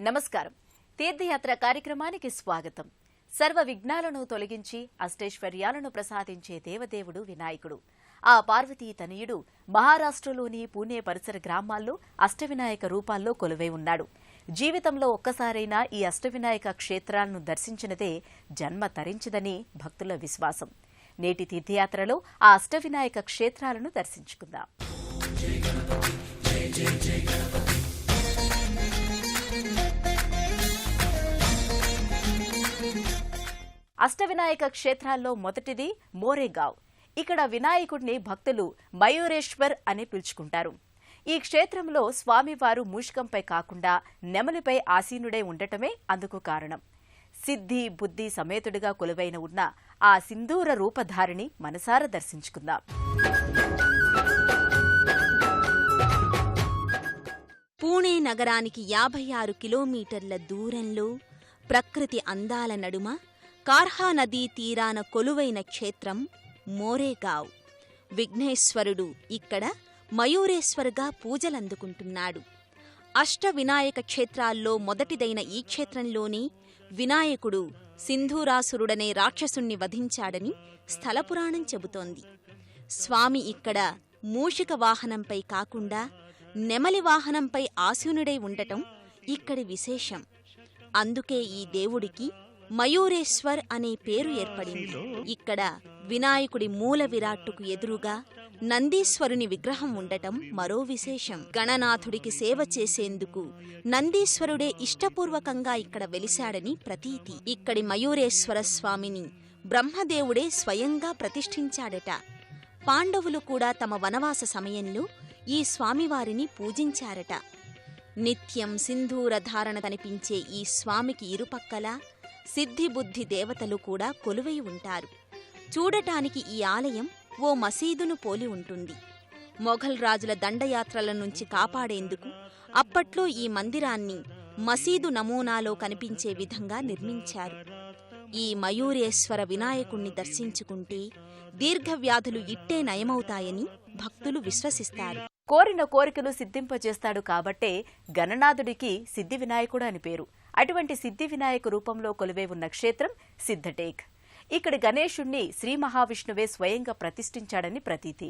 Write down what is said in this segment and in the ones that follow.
నమస్కారం. తీర్థయాత్ర కార్యక్రమానికి స్వాగతం. సర్వ విఘ్నాలను తొలగించి అష్టైశ్వర్యాలను ప్రసాదించే దేవదేవుడు వినాయకుడు. ఆ పార్వతీ తనయుడు మహారాష్ట్రలోని పూణే పరిసర గ్రామాల్లో అష్టవినాయక రూపాల్లో కొలువై ఉన్నాడు. జీవితంలో ఒక్కసారైనా ఈ అష్టవినాయక క్షేత్రాలను దర్శించినదే జన్మ తరించదని భక్తుల విశ్వాసం. నేటి తీర్థయాత్రలో ఆ అష్టవినాయక క్షేత్రాలను దర్శించుకుందాం. అష్టవినాయక క్షేత్రాల్లో మొదటిది మోరేగావ్. ఇక్కడ వినాయకుడిని భక్తులు మయూరేశ్వర్ అని పిలుచుకుంటారు. ఈ క్షేత్రంలో స్వామివారు మూషికంపై కాకుండా నెమలిపై ఆసీనుడై ఉండటమే అందుకు కారణం. సిద్ధి బుద్ధి సమేతుడిగా కొలువైన ఉన్న ఆ సింధూర రూపధారిని మనసారా దర్శించుకుందాం. పూణే నగరానికి 56 కిలోమీటర్ల దూరంలో ప్రకృతి అందాల నడుమ కార్హా నదీ తీరాన కొలువైన క్షేత్రం మోరేగావ్. విఘ్నేశ్వరుడు ఇక్కడ మయూరేశ్వర్గా పూజలందుకుంటున్నాడు. అష్టవినాయక క్షేత్రాల్లో మొదటిదైన ఈ క్షేత్రంలోనే వినాయకుడు సింధూరాసురుడనే రాక్షసుణ్ణి వధించాడని స్థలపురాణం చెబుతోంది. స్వామి ఇక్కడ మూషిక వాహనంపై కాకుండా నెమలి వాహనంపై ఆసీనుడై ఉండటం ఇక్కడి విశేషం. అందుకే ఈ దేవుడికి మయూరేశ్వర్ అనే పేరు ఏర్పడింది. ఇక్కడ వినాయకుడి మూల విరాట్టుకు ఎదురుగా నందీశ్వరుని విగ్రహం ఉండటం మరో విశేషం. గణనాథుడికి సేవ చేసేందుకు నందీశ్వరుడే ఇష్టపూర్వకంగా ఇక్కడ వెలిశాడని ప్రతీతి. ఇక్కడి మయూరేశ్వర స్వామిని బ్రహ్మదేవుడే స్వయంగా ప్రతిష్ఠించాడట. పాండవులు కూడా తమ వనవాస సమయంలో ఈ స్వామివారిని పూజించారట. నిత్యం సింధూర ధారణ కనిపించే ఈ స్వామికి ఇరుపక్కల సిద్ధిబుద్ధి దేవతలు కూడా కొలువై ఉంటారు. చూడటానికి ఈ ఆలయం ఓ మసీదును పోలి ఉంటుంది. మొఘల్ రాజుల దండయాత్రల నుంచి కాపాడేందుకు అప్పట్లో ఈ మందిరాన్ని మసీదు నమూనాలో కనిపించే విధంగా నిర్మించారు. ఈ మయూరేశ్వర వినాయకుణ్ణి దర్శించుకుంటే దీర్ఘవ్యాధులు ఇట్టే నయమవుతాయని భక్తులు విశ్వసిస్తారు. కోరిన కోరికలు సిద్ధింపజేస్తాడు కాబట్టే గణనాథుడికి సిద్ధి వినాయకుడు అని పేరు. అటువంటి సిద్ధి వినాయక రూపంలో కొలువై ఉన్న క్షేత్రం సిద్ధటేక్. ఇక్కడ గణేశుణ్ణి శ్రీ మహావిష్ణువే స్వయంగా ప్రతిష్ఠించాడని ప్రతీతి.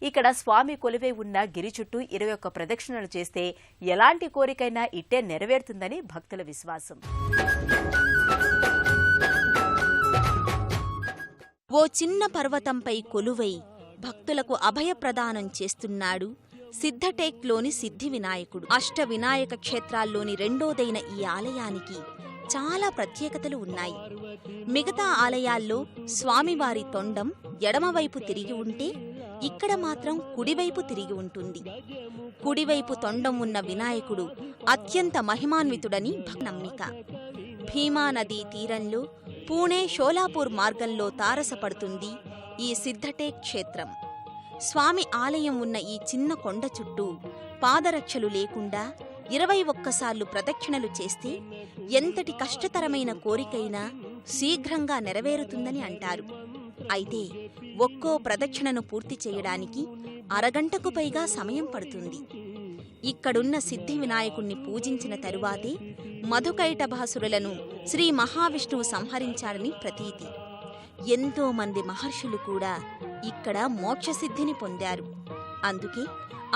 ఇక్కడ స్వామి కొలువై ఉన్న గిరి చుట్టూ 21 ప్రదక్షిణలు చేస్తే ఎలాంటి కోరికైనా ఇట్టే నెరవేరుతుందని భక్తుల విశ్వాసం. ఓ చిన్న పర్వతంపై కొలువై భక్తులకు అభయప్రదానం చేస్తున్నాడు సిద్ధటేక్లోని సిద్ధి వినాయకుడు. అష్టవినాయక క్షేత్రాల్లోని రెండోదైన ఈ ఆలయానికి చాలా ప్రత్యేకతలు ఉన్నాయి. మిగతా ఆలయాల్లో స్వామివారి తొండం ఎడమవైపు తిరిగి ఉంటే ఇక్కడ మాత్రం కుడివైపు తిరిగి ఉంటుంది. కుడివైపు తొండం ఉన్న వినాయకుడు అత్యంత మహిమాన్వితుడని నమ్మిక. భీమా నదీ తీరంలో పూణే షోలాపూర్ మార్గంలో తారసపడుతుంది ఈ సిద్ధటేక్ క్షేత్రం. స్వామి ఆలయం ఉన్న ఈ చిన్న కొండ చుట్టూ పాదరక్షలు లేకుండా 21 సార్లు ప్రదక్షిణలు చేస్తే ఎంతటి కష్టతరమైన కోరికైనా శీఘ్రంగా నెరవేరుతుందని అంటారు. అయితే ఒక్కో ప్రదక్షిణను పూర్తి చేయడానికి అరగంటకు పైగా సమయం పడుతుంది. ఇక్కడున్న సిద్ధి వినాయకుణ్ణి పూజించిన తరువాతే మధుకైటభాసురులను శ్రీ మహావిష్ణువు సంహరించాడని ప్రతీతి. ఎంతో మంది మహర్షులు కూడా ఇక్కడ మోక్షసిద్ధిని పొందారు. అందుకే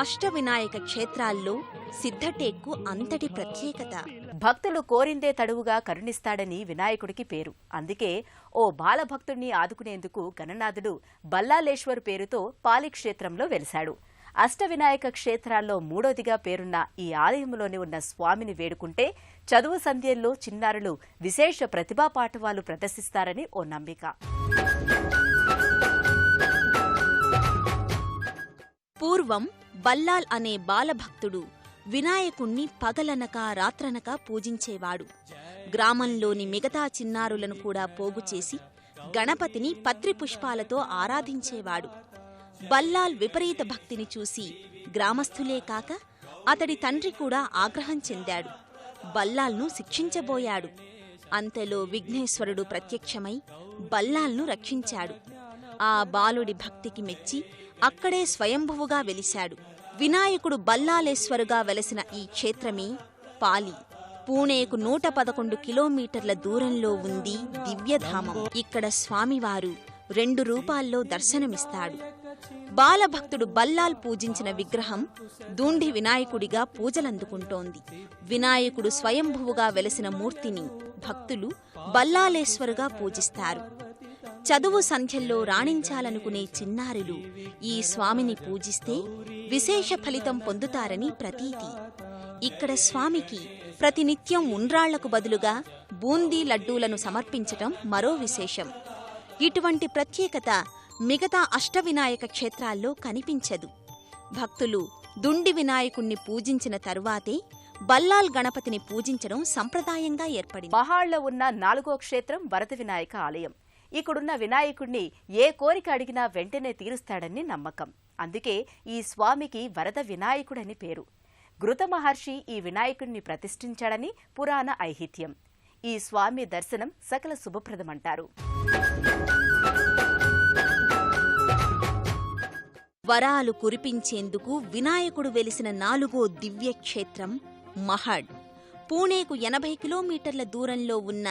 అష్టవినాయక క్షేత్రాల్లో సిద్ధటేక్కు అంతటి ప్రత్యేకత. భక్తులు కోరిందే తడువుగా కరుణిస్తాడని వినాయకుడికి పేరు. అందుకే ఓ బాలభక్తుణ్ణి ఆదుకునేందుకు గణనాథుడు బల్లాలేశ్వర్ పేరుతో పాలిక్షేత్రంలో వెలిశాడు. అష్టవినాయక క్షేత్రాల్లో మూడోదిగా పేరున్న ఈ ఆలయంలోని ఉన్న స్వామిని వేడుకుంటే చదువు సంధ్యల్లో చిన్నారులు విశేష ప్రతిభా పాఠవాలు ప్రదర్శిస్తారని ఓ నమ్మిక. పూర్వం బల్లాల్ అనే బాలభక్తుడు వినాయకుణ్ణి పగలనక రాత్రనక పూజించేవాడు. గ్రామంలోని మిగతా చిన్నారులను కూడా పోగుచేసి గణపతిని పత్రిపుష్పాలతో ఆరాధించేవాడు. బల్లాల్ విపరీత భక్తిని చూసి గ్రామస్థులే కాక అతడి తండ్రి కూడా ఆగ్రహం చెందాడు. బల్లాల్ను శిక్షించబోయాడు. అంతలో విఘ్నేశ్వరుడు ప్రత్యక్షమై బల్లాల్ను రక్షించాడు. ఆ బాలుడి భక్తికి మెచ్చి అక్కడే స్వయంభువుగా వెలిశాడు. వినాయకుడు బల్లాలేశ్వరుగా వెలసిన ఈ క్షేత్రమే పాలి. పూణేకు 111 కిలోమీటర్ల దూరంలో ఉంది దివ్యధామం. ఇక్కడ స్వామివారు 2 రూపాల్లో దర్శనమిస్తాడు. బాలభక్తుడు బల్లాల్ పూజించిన విగ్రహం దూండి వినాయకుడిగా పూజలందుకుంటోంది. వినాయకుడు స్వయంభువుగా వెలసిన మూర్తిని భక్తులు బల్లాలేశ్వరుగా పూజిస్తారు. చదువు సంధ్యల్లో రాణించాలనుకునే చిన్నారులు ఈ స్వామిని పూజిస్తే విశేష ఫలితం పొందుతారని ప్రతీతి. ఇక్కడ స్వామికి ప్రతినిత్యం ఉండ్రాళ్లకు బదులుగా బూందీ లడ్డూలను సమర్పించటం మరో విశేషం. ఇటువంటి ప్రత్యేకత మిగతా అష్టవినాయక క్షేత్రాల్లో కనిపించదు. భక్తులు దుండి వినాయకుణ్ణి పూజించిన తరువాతే బల్లాల్ గణపతిని పూజించడం సంప్రదాయంగా ఏర్పడింది. మహాళ్లో ఉన్న 4వ క్షేత్రం వరద వినాయక ఆలయం. ఇక్కడున్న వినాయకుణ్ణి ఏ కోరిక అడిగినా వెంటనే తీరుస్తాడని నమ్మకం. అందుకే ఈ స్వామికి వరద వినాయకుడని పేరు. ఘృత మహర్షి ఈ వినాయకుణ్ణి ప్రతిష్ఠించాడని పురాణ ఐహిత్యం. ఈ స్వామి దర్శనం సకల శుభప్రదమంటారు. వరాలు కురిపించేందుకు వినాయకుడు వెలిసిన 4వ దివ్యక్షేత్రం మహడ్. పూణేకు 80 కిలోమీటర్ల దూరంలో ఉన్న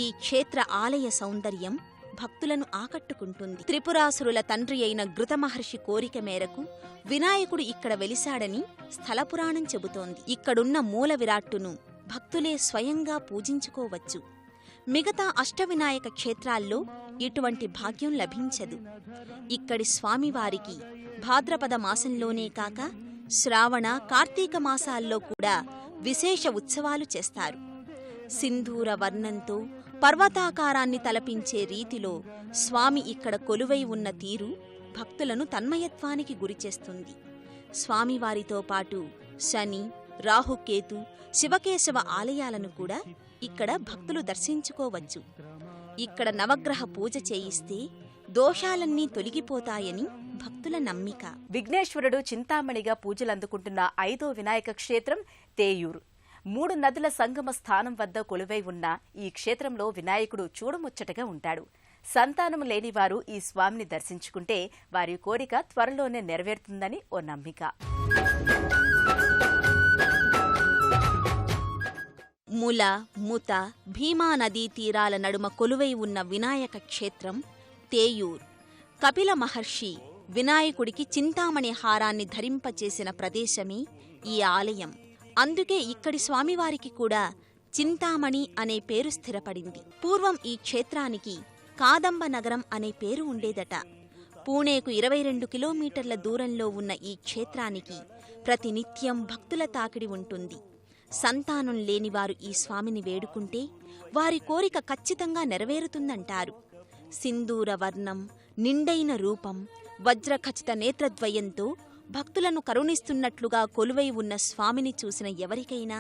ఈ క్షేత్ర ఆలయ సౌందర్యం భక్తులను ఆకట్టుకుంటుంది. త్రిపురాసురుల తండ్రి అయిన ఘృత మహర్షి కోరిక మేరకు వినాయకుడు ఇక్కడ వెలిశాడని స్థలపురాణం చెబుతోంది. ఇక్కడున్న మూల విరాట్టును భక్తులే స్వయంగా పూజించుకోవచ్చు. మిగతా అష్టవినాయక క్షేత్రాల్లో ఇటువంటి భాగ్యం లభించదు. ఇక్కడి స్వామివారికి భాద్రపద మాసంలోనే కాక శ్రావణ, కార్తీక మాసాల్లో కూడా విశేష ఉత్సవాలు చేస్తారు. సింధూర వర్ణంతో పర్వతాకారాన్ని తలపించే రీతిలో స్వామి ఇక్కడ కొలువై ఉన్న తీరు భక్తులను తన్మయత్వానికి గురిచేస్తుంది. స్వామివారితో పాటు శని, రాహుకేతు, శివకేశవ ఆలయాలను కూడా ఇక్కడ భక్తులు దర్శించుకోవచ్చు. ఇక్కడ నవగ్రహ పూజ చేయిస్తే దోషాలన్నీ తొలగిపోతాయని భక్తుల నమ్మిక. విఘ్నేశ్వరుడు చింతామణిగా పూజలందుకుంటున్న 5వ వినాయక క్షేత్రం తేయూర్. 3 నదుల సంగమ స్థానం వద్ద కొలువై ఉన్న ఈ క్షేత్రంలో వినాయకుడు చూడముచ్చటగా ఉంటాడు. సంతానం లేనివారు ఈ స్వామిని దర్శించుకుంటే వారి కోరిక త్వరలోనే నెరవేరుతుందని ఓ నమ్మిక. ముల, ముత, భీమా నదీ తీరాల నడుమ కొలువై ఉన్న వినాయక క్షేత్రం తేయూర్. కపిల మహర్షి వినాయకుడికి చింతామణి హారాన్ని ధరింపచేసిన ప్రదేశమే ఈ ఆలయం. అందుకే ఇక్కడి స్వామివారికి కూడా చింతామణి అనే పేరు స్థిరపడింది. పూర్వం ఈ క్షేత్రానికి కాదంబ నగరం అనే పేరు ఉండేదట. పూణేకు 22 కిలోమీటర్ల దూరంలో ఉన్న ఈ క్షేత్రానికి ప్రతినిత్యం భక్తుల తాకిడి ఉంటుంది. సంతానం లేనివారు ఈ స్వామిని వేడుకుంటే వారి కోరిక ఖచ్చితంగా నెరవేరుతుందంటారు. సింధూర వర్ణం, నిండైన రూపం, వజ్రఖచిత నేత్రద్వయంతో భక్తులను కరుణిస్తున్నట్లుగా కొలువై ఉన్న స్వామిని చూసిన ఎవరికైనా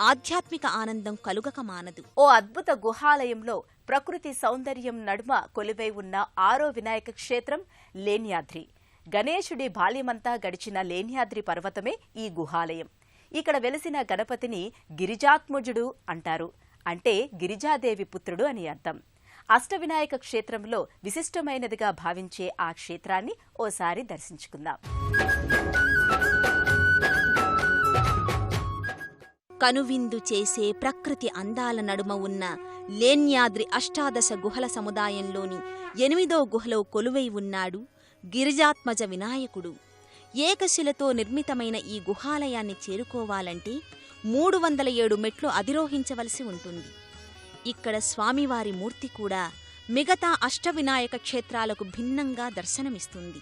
ఆధ్యాత్మిక ఆనందం కలుగక మానదు. ఓ అద్భుత గుహాలయంలో ప్రకృతి సౌందర్యం నడుమ కొలువై ఉన్న 6వ వినాయక క్షేత్రం లేన్యాద్రి. గణేశుడి బాల్యమంతా గడిచిన లేన్యాద్రి పర్వతమే ఈ గుహాలయం. ఇక్కడ వెలిసిన గణపతిని గిరిజాత్మజుడు అంటారు. అంటే గిరిజాదేవి పుత్రుడు అని అర్థం. అష్టవినాయక క్షేత్రంలో విశిష్టమైనదిగా భావించే ఆ క్షేత్రాన్ని ఓసారి దర్శించుకుందాం. కనువిందు చేసే ప్రకృతి అందాల నడుమ ఉన్న లేన్యాద్రి అష్టాదశ గుహల సముదాయంలోని 8వ గుహలో కొలువై ఉన్నాడు గిరిజాత్మజ వినాయకుడు. ఏకశిలతో నిర్మితమైన ఈ గుహాలయాన్ని చేరుకోవాలంటే 307 మెట్లు అధిరోహించవలసి ఉంటుంది. ఇక్కడ స్వామివారి మూర్తి కూడా మిగతా అష్టవినాయక క్షేత్రాలకు భిన్నంగా దర్శనమిస్తుంది.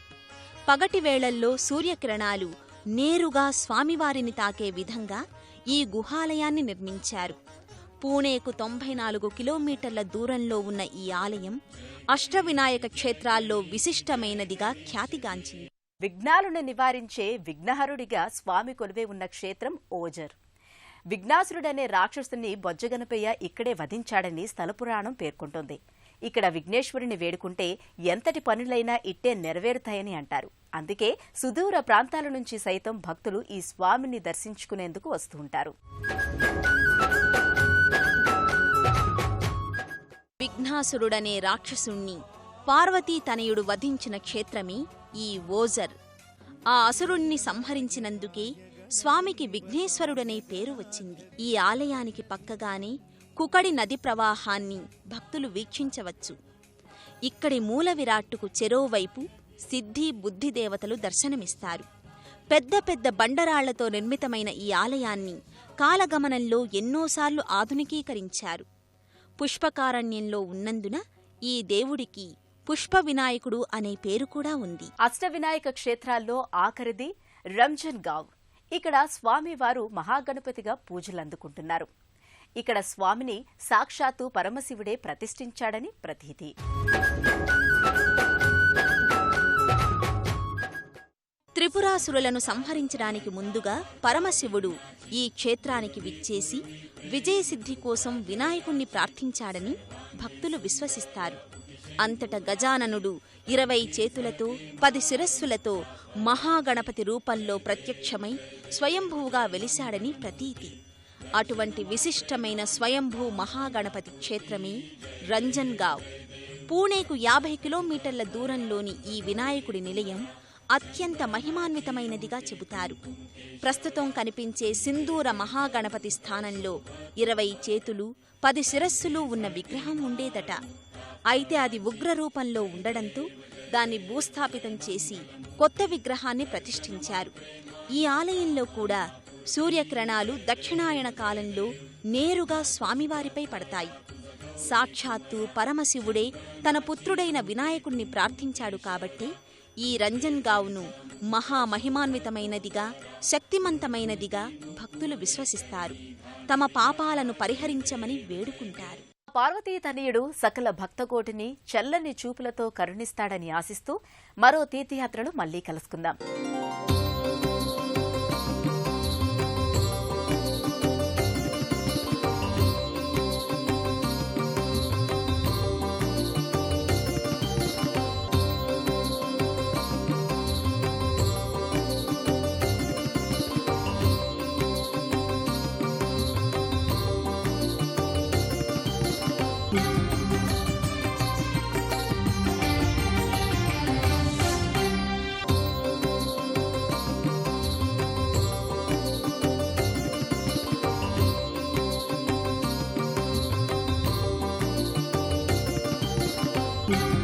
పగటి వేళల్లో సూర్యకిరణాలు నేరుగా స్వామివారిని తాకే విధంగా ఈ గుహాలయాన్ని నిర్మించారు. పూణేకు 94 కిలోమీటర్ల దూరంలో ఉన్న ఈ ఆలయం అష్టవినాయక క్షేత్రాల్లో విశిష్టమైనదిగా ఖ్యాతిగాంచింది. విఘ్నాలను నివారించే విఘ్నహరుడిగా స్వామి కొలువే ఉన్న క్షేత్రం ఓజర్. విఘ్నాసురుడనే రాక్షసుని బొజ్జగనపయ్య ఇక్కడే వధించాడని స్థలపురాణం పేర్కొంటోంది. ఇక్కడ విఘ్నేశ్వరుని వేడుకుంటే ఎంతటి పనులైనా ఇట్టే నెరవేరుతాయని అంటారు. అందుకే సుదూర ప్రాంతాల నుంచి సైతం భక్తులు ఈ స్వామిని దర్శించుకునేందుకు వస్తూ ఉంటారు. విఘ్నాసురుడనే రాక్షసుణ్ణి పార్వతీ తనయుడు వధించిన క్షేత్రమే ఈ ఓజర్. ఆ అసురుణ్ణి సంహరించినందుకే స్వామికి విఘ్నేశ్వరుడనే పేరు వచ్చింది. ఈ ఆలయానికి పక్కగానే కుకడి నది ప్రవాహాన్ని భక్తులు వీక్షించవచ్చు. ఇక్కడి మూల విరాట్టుకు చెరోవైపు సిద్ధి బుద్ధి దేవతలు దర్శనమిస్తారు. పెద్ద పెద్ద బండరాళ్లతో నిర్మితమైన ఈ ఆలయాన్ని కాలగమనంలో ఎన్నోసార్లు ఆధునికీకరించారు. పుష్పకారణ్యంలో ఉన్నందున ఈ దేవుడికి పుష్ప వినాయకుడు అనే పేరు కూడా ఉంది. అష్టవినాయక క్షేత్రాల్లో ఆఖరిది రంజన్ గావ్. ఇక్కడ స్వామివారు మహాగణపతిగా పూజలందుకుంటున్నారు. ఇక్కడ స్వామిని సాక్షాత్తు పరమశివుడే ప్రతిష్ఠించాడని ప్రతీతి. త్రిపురాసురులను సంహరించడానికి ముందుగా పరమశివుడు ఈ క్షేత్రానికి విచ్చేసి విజయసిద్ధి కోసం వినాయకుణ్ణి ప్రార్థించాడని భక్తులు విశ్వసిస్తారు. అంతట గజాననుడు 20 చేతులతో 10 శిరస్సులతో మహాగణపతి రూపంలో ప్రత్యక్షమై స్వయంభూగా వెలిశాడని ప్రతీతి. అటువంటి విశిష్టమైన స్వయంభూ మహాగణపతి క్షేత్రమే రంజన్ గావ్. పూణేకు 50 కిలోమీటర్ల దూరంలోని ఈ వినాయకుడి నిలయం అత్యంత మహిమాన్వితమైనదిగా చెబుతారు. ప్రస్తుతం కనిపించే సింధూర మహాగణపతి స్థానంలో 20 చేతులు 10 శిరస్సులు ఉన్న విగ్రహం ఉండేదట. అయితే అది ఉగ్రరూపంలో ఉండడంతో దాన్ని భూస్థాపితం చేసి కొత్త విగ్రహాన్ని ప్రతిష్ఠించారు. ఈ ఆలయంలో కూడా సూర్యకిరణాలు దక్షిణాయన కాలంలో నేరుగా స్వామివారిపై పడతాయి. సాక్షాత్తు పరమశివుడే తన పుత్రుడైన వినాయకుణ్ణి ప్రార్థించాడు కాబట్టి ఈ రంజన్ గావ్ను మహామహిమాన్వితమైనదిగా శక్తిమంతమైనదిగా భక్తులు విశ్వసిస్తారు. తమ పాపాలను పరిహరించమని వేడుకుంటారు. పార్వతీ తనయుడు సకల భక్తకోటిని చల్లని చూపులతో కరుణిస్తాడని ఆశిస్తూ మరో తీర్థయాత్రలు మళ్లీ కలుసుకుందాం. thank you